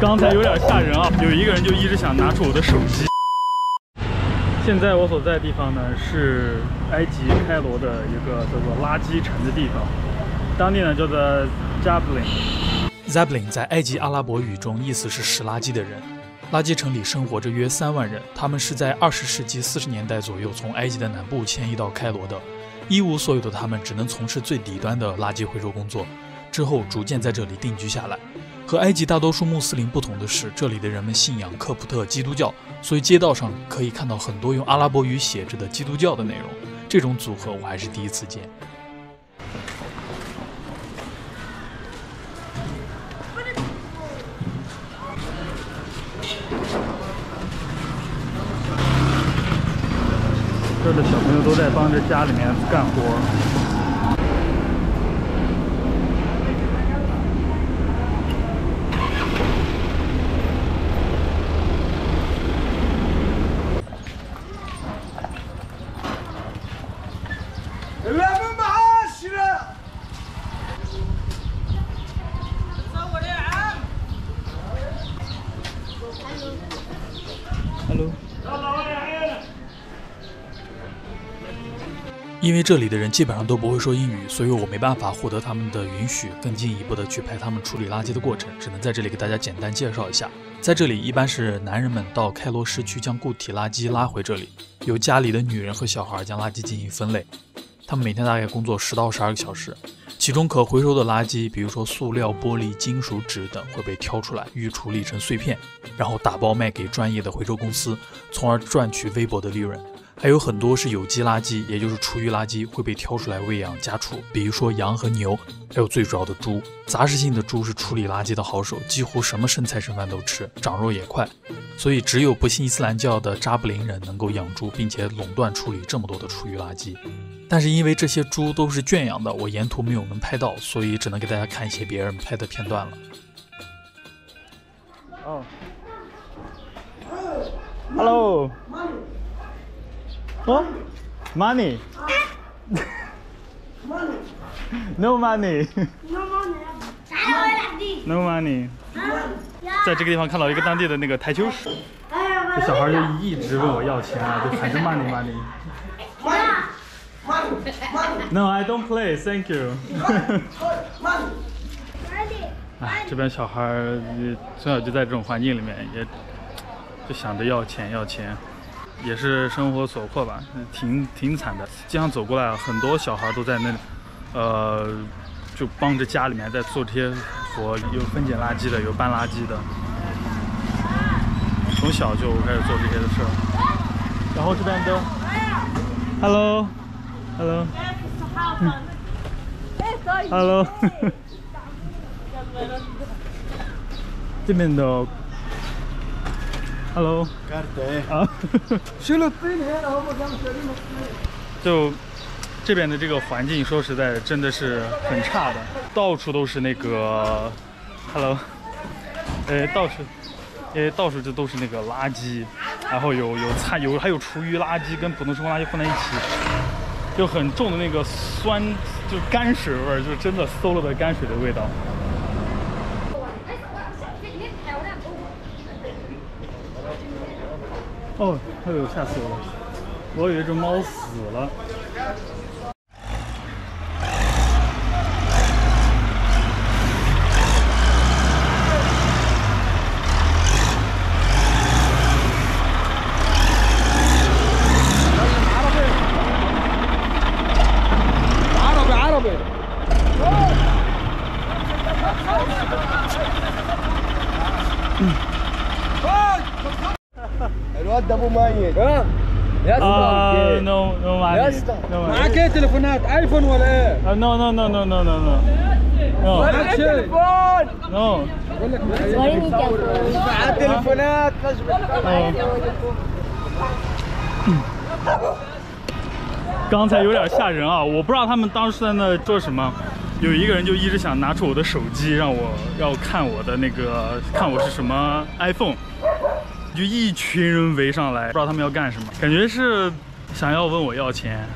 刚才有点吓人啊，有一个人就一直想拿出我的手机。现在我所在的地方呢，是埃及开罗的一个叫做垃圾城的地方，当地呢叫做 Zablin。Zablin 在埃及阿拉伯语中意思是拾垃圾的人。垃圾城里生活着约3万人，他们是在20世纪40年代左右从埃及的南部迁移到开罗的。一无所有的他们只能从事最底端的垃圾回收工作，之后逐渐在这里定居下来。和埃及大多数穆斯林不同的是，这里的人们信仰科普特基督教，所以街道上可以看到很多用阿拉伯语写着的基督教的内容。这种组合我还是第一次见。这的小朋友都在帮着家里面干活。Hello。因为这里的人基本上都不会说英语，所以我没办法获得他们的允许，更进一步的去拍他们处理垃圾的过程，只能在这里给大家简单介绍一下。在这里一般是男人们到开罗市区将固体垃圾拉回这里，由家里的女人和小孩将垃圾进行分类。他们每天大概工作10到12个小时，其中可回收的垃圾，比如说塑料、玻璃、金属、纸等，会被挑出来预处理成碎片，然后打包卖给专业的回收公司，从而赚取微薄的利润。还有很多是有机垃圾，也就是厨余垃圾，会被挑出来喂养家畜，比如说羊和牛，还有最主要的猪。杂食性的猪是处理垃圾的好手，几乎什么剩菜剩饭都吃，长肉也快，所以只有不信伊斯兰教的扎布林人能够养猪，并且垄断处理这么多的厨余垃圾。但是因为这些猪都是圈养的，我沿途没有能拍到，所以只能给大家看一些别人拍的片段了。哦 ，Hello。Oh, money. No money. No money. 在这个地方看到一个当地的那个台球室，这小孩就一直问我要钱啊，就喊着 money money. No, I don't play. Thank you. 哎，这边小孩从小就在这种环境里面，也就想着要钱要钱。也是生活所迫吧，挺惨的。街上走过来，很多小孩都在那，就帮着家里面在做这些活，有分拣垃圾的，有搬垃圾的，从小就开始做这些的事儿。然后这边的 ，Hello， 这边的。Hello， 啊，就这边的这个环境，说实在的，真的是很差的，到处都是那个 ，Hello， 到处就都是那个垃圾，然后还有厨余垃圾跟普通生活垃圾混在一起，就很重的那个酸，就泔水味儿，就真的馊了的泔水的味道。哦，哎呦，吓死我了！我以为这猫死了。الواد ابو مايل ها يا اسطى نو يا اسطى معاك ايه تليفونات ايفون ولا ايه؟ نو معاك تليفون نو بقول لك معاك تليفونات خشبة 刚才有点吓人啊，我不知道他们当时在那做什么。有一个人就一直想拿出我的手机，让我要看我的那个，看我是什么 iPhone。就一群人围上来，不知道他们要干什么，感觉是想要问我要钱。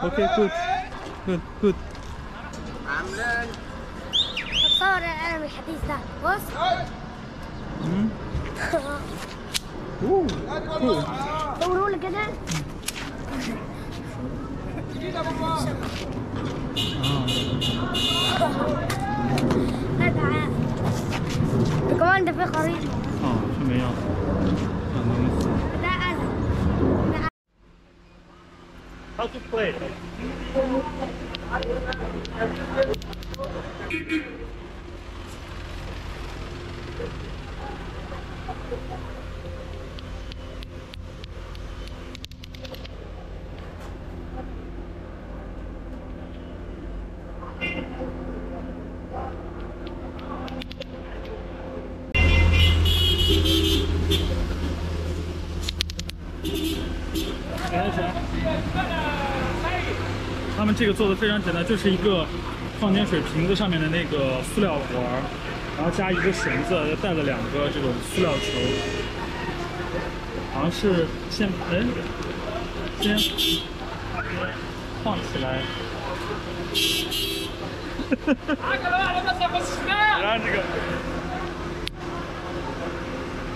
Okay, good. Good, good. تصور العالم الحديث ده بص. Cool. دوروا لي كده. لا تعال. كمان ده في خريطة. 是没有。ده أنا. How to play?他们这个做的非常简单，就是一个矿泉水瓶子上面的那个塑料环，然后加一个绳子，再带了2个这种塑料球，好像是先晃起来，然后这个，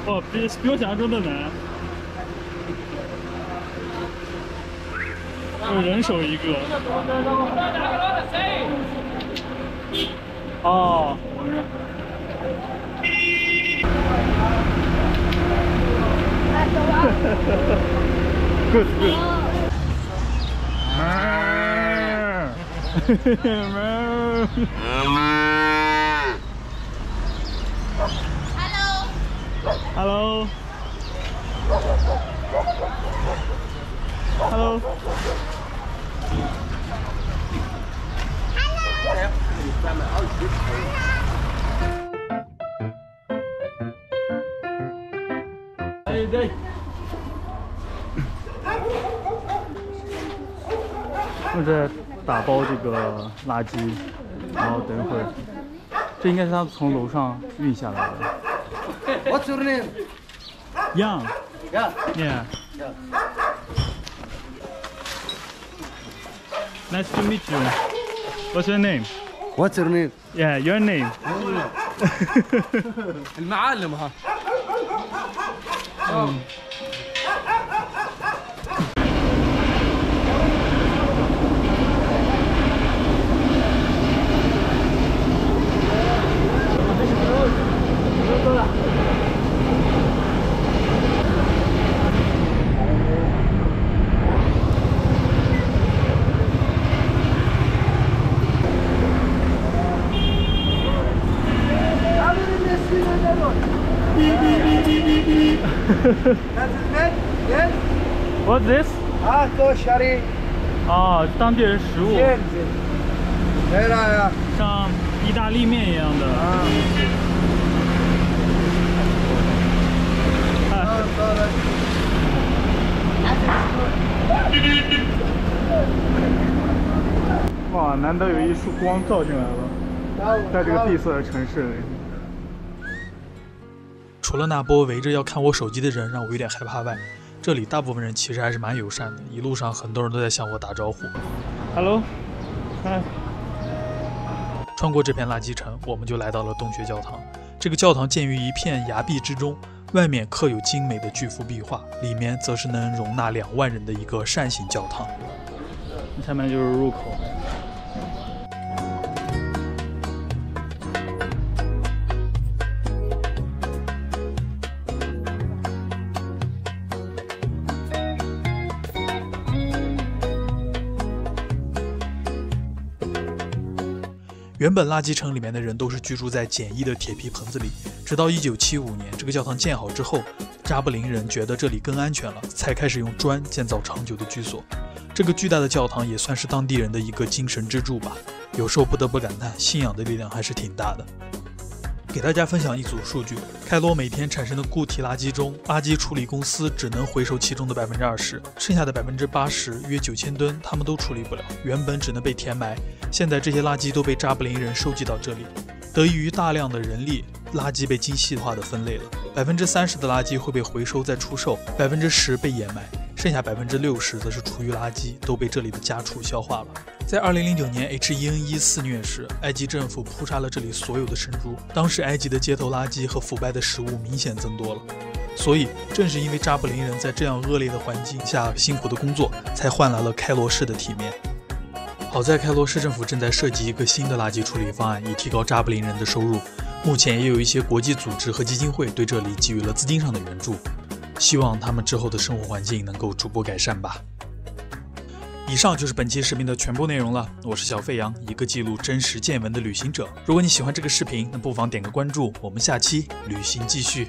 哦，比我想象中的难。 人手一个。哦。Good, good. Hello. Hello. 我在打包这个垃圾，然后等一会儿，这应该是他从楼上运下来的。What's your name? Young. Yeah. Yeah. Nice to meet you. What's your name? What's your name? Yeah, your name. المعلم ها. ？What's this? 多شاري 啊，当地人食物， ايه رايك 像意大利面一样的。哇，难得有一束光照进来了，在这个闭塞的城市里。 除了那波围着要看我手机的人让我有点害怕外，这里大部分人其实还是蛮友善的，一路上很多人都在向我打招呼。Hello， 嗨。穿过这片垃圾城，我们就来到了洞穴教堂。这个教堂建于一片崖壁之中，外面刻有精美的巨幅壁画，里面则是能容纳2万人的一个扇形教堂。下面就是入口。 原本垃圾城里面的人都是居住在简易的铁皮棚子里，直到1975年这个教堂建好之后，扎布林人觉得这里更安全了，才开始用砖建造长久的居所。这个巨大的教堂也算是当地人的一个精神支柱吧。有时候不得不感叹，信仰的力量还是挺大的。给大家分享一组数据：开罗每天产生的固体垃圾中，垃圾处理公司只能回收其中的20%，剩下的80%约9000吨，他们都处理不了，原本只能被填埋。现在这些垃圾都被扎布林人收集到这里，得益于大量的人力，垃圾被精细化的分类了。30%的垃圾会被回收再出售，10%被掩埋，剩下60%则是厨余垃圾，都被这里的家畜消化了。在2009年 H1N1 肆虐时，埃及政府扑杀了这里所有的生猪，当时埃及的街头垃圾和腐败的食物明显增多了。所以正是因为扎布林人在这样恶劣的环境下辛苦的工作，才换来了开罗市的体面。好在开罗市政府正在设计一个新的垃圾处理方案，以提高扎布林人的收入。目前也有一些国际组织和基金会对这里给予了资金上的援助，希望他们之后的生活环境能够逐步改善吧。以上就是本期视频的全部内容了，我是小飞扬，一个记录真实见闻的旅行者。如果你喜欢这个视频，那不妨点个关注，我们下期旅行继续。